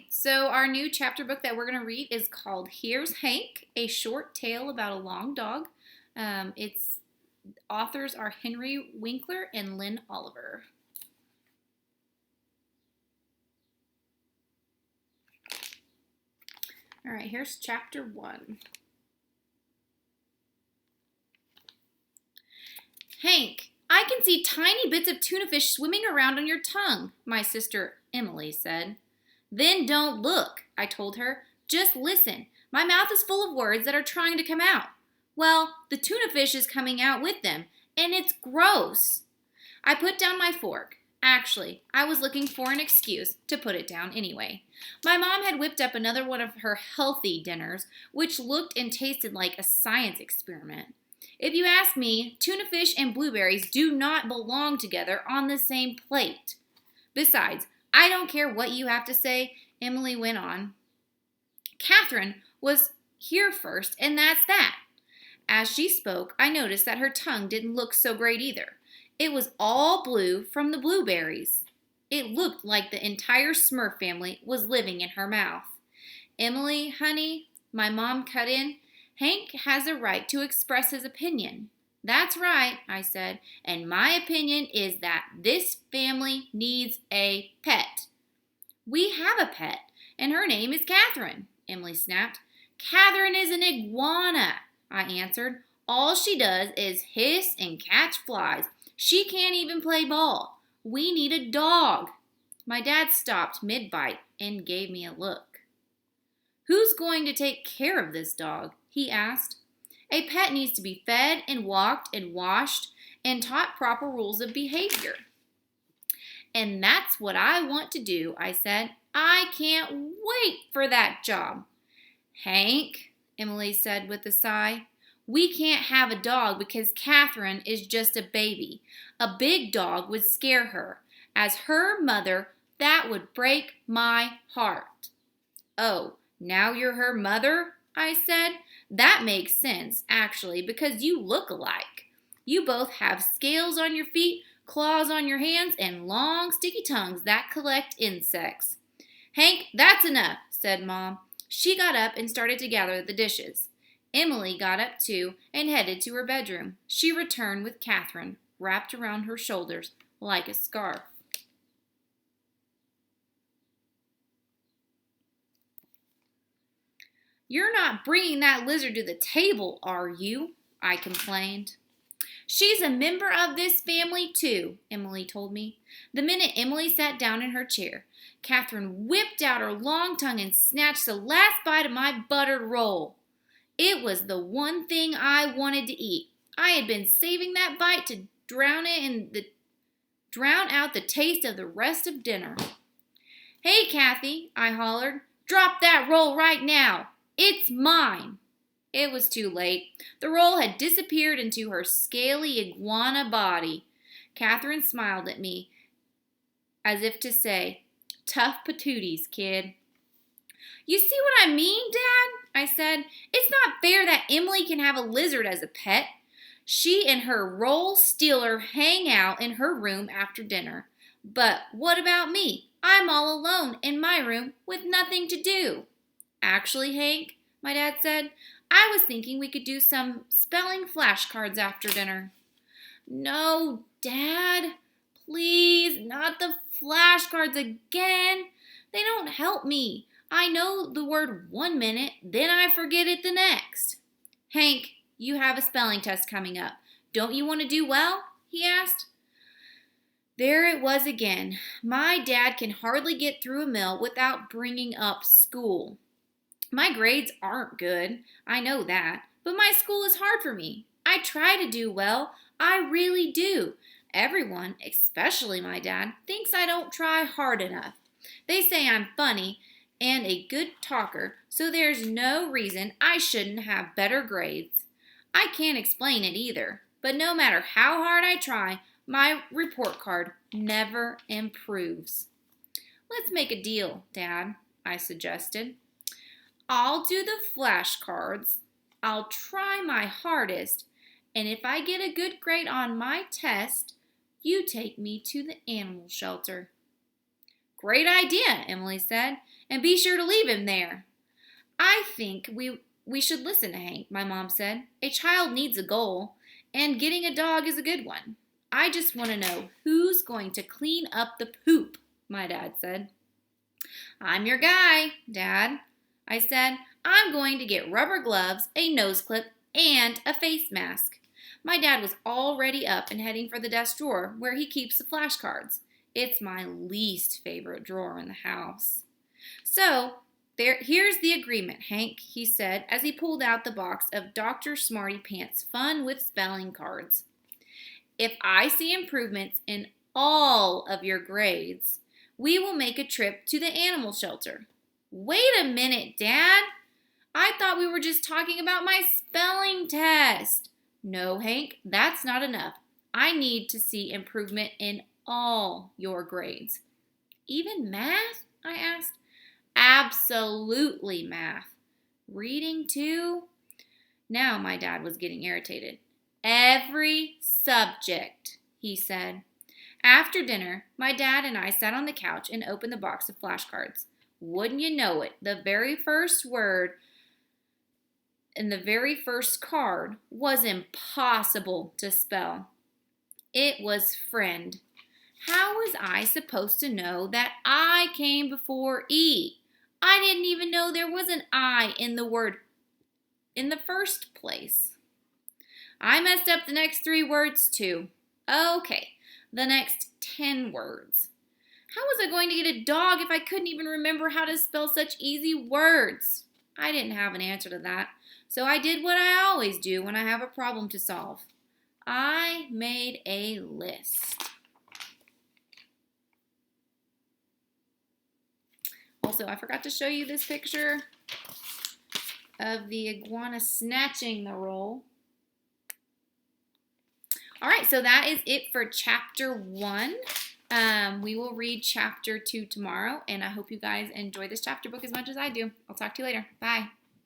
So our new chapter book that we're going to read is called Here's Hank, a short tale about a long dog. Its authors are Henry Winkler and Lynn Oliver. All right, here's chapter 1. Hank, I can see tiny bits of tuna fish swimming around on your tongue, my sister Emily said. Then don't look, I told her. Just listen. My mouth is full of words that are trying to come out. Well, the tuna fish is coming out with them, and it's gross. I put down my fork. Actually, I was looking for an excuse to put it down anyway. My mom had whipped up another one of her healthy dinners, which looked and tasted like a science experiment. If you ask me, tuna fish and blueberries do not belong together on the same plate. Besides, I don't care what you have to say, Emily went on. Catherine was here first, and that's that. As she spoke, I noticed that her tongue didn't look so great either. It was all blue from the blueberries. It looked like the entire Smurf family was living in her mouth. Emily, honey, my mom cut in, Hank has a right to express his opinion. That's right, I said, and my opinion is that this family needs a pet. We have a pet, and her name is Catherine, Emily snapped. Catherine is an iguana, I answered. All she does is hiss and catch flies. She can't even play ball. We need a dog. My dad stopped mid-bite and gave me a look. Who's going to take care of this dog? He asked. A pet needs to be fed and walked and washed and taught proper rules of behavior. And that's what I want to do, I said. I can't wait for that job. Hank, Emily said with a sigh, we can't have a dog because Catherine is just a baby. A big dog would scare her. As her mother, that would break my heart. Oh, now you're her mother? I said. That makes sense, actually, because you look alike. You both have scales on your feet, claws on your hands, and long, sticky tongues that collect insects. Hank, that's enough, said Mom. She got up and started to gather the dishes. Emily got up too and headed to her bedroom. She returned with Catherine wrapped around her shoulders like a scarf. You're not bringing that lizard to the table, are you? I complained. She's a member of this family, too, Emily told me. The minute Emily sat down in her chair, Catherine whipped out her long tongue and snatched the last bite of my buttered roll. It was the one thing I wanted to eat. I had been saving that bite to drown out the taste of the rest of dinner. Hey, Kathy, I hollered. Drop that roll right now. It's mine. It was too late. The roll had disappeared into her scaly iguana body. Catherine smiled at me as if to say, tough patooties, kid. You see what I mean, Dad? I said. It's not fair that Emily can have a lizard as a pet. She and her roll stealer hang out in her room after dinner. But what about me? I'm all alone in my room with nothing to do. Actually, Hank, my dad said, I was thinking we could do some spelling flashcards after dinner. No, Dad, please, not the flashcards again. They don't help me. I know the word 1 minute, then I forget it the next. Hank, you have a spelling test coming up. Don't you want to do well? He asked. There it was again. My dad can hardly get through a meal without bringing up school. My grades aren't good, I know that, but my school is hard for me. I try to do well, I really do. Everyone, especially my dad, thinks I don't try hard enough. They say I'm funny and a good talker, so there's no reason I shouldn't have better grades. I can't explain it either, but no matter how hard I try, my report card never improves. Let's make a deal, Dad, I suggested. I'll do the flashcards, I'll try my hardest, and if I get a good grade on my test, you take me to the animal shelter. Great idea, Emily said. And be sure to leave him there. I think we should listen to Hank, my mom said. A child needs a goal, and getting a dog is a good one. I just want to know who's going to clean up the poop, my dad said. I'm your guy, Dad, I said. I'm going to get rubber gloves, a nose clip, and a face mask. My dad was already up and heading for the desk drawer where he keeps the flashcards. It's my least favorite drawer in the house. So, here's the agreement, Hank, he said as he pulled out the box of Dr. Smarty Pants Fun with Spelling cards. If I see improvements in all of your grades, we will make a trip to the animal shelter. Wait a minute, Dad. I thought we were just talking about my spelling test. No, Hank, that's not enough. I need to see improvement in all your grades. Even math? I asked. Absolutely math. Reading too? Now my dad was getting irritated. Every subject, he said. After dinner, my dad and I sat on the couch and opened the box of flashcards. Wouldn't you know it, the very first word in the very first card was impossible to spell. It was friend. How was I supposed to know that I came before E? I didn't even know there was an I in the word in the first place. I messed up the next 3 words too. Okay, the next 10 words. How was I going to get a dog if I couldn't even remember how to spell such easy words? I didn't have an answer to that, so I did what I always do when I have a problem to solve. I made a list. Also, I forgot to show you this picture of the iguana snatching the roll. All right, so that is it for chapter 1. We will read chapter 2 tomorrow, and I hope you guys enjoy this chapter book as much as I do. I'll talk to you later. Bye.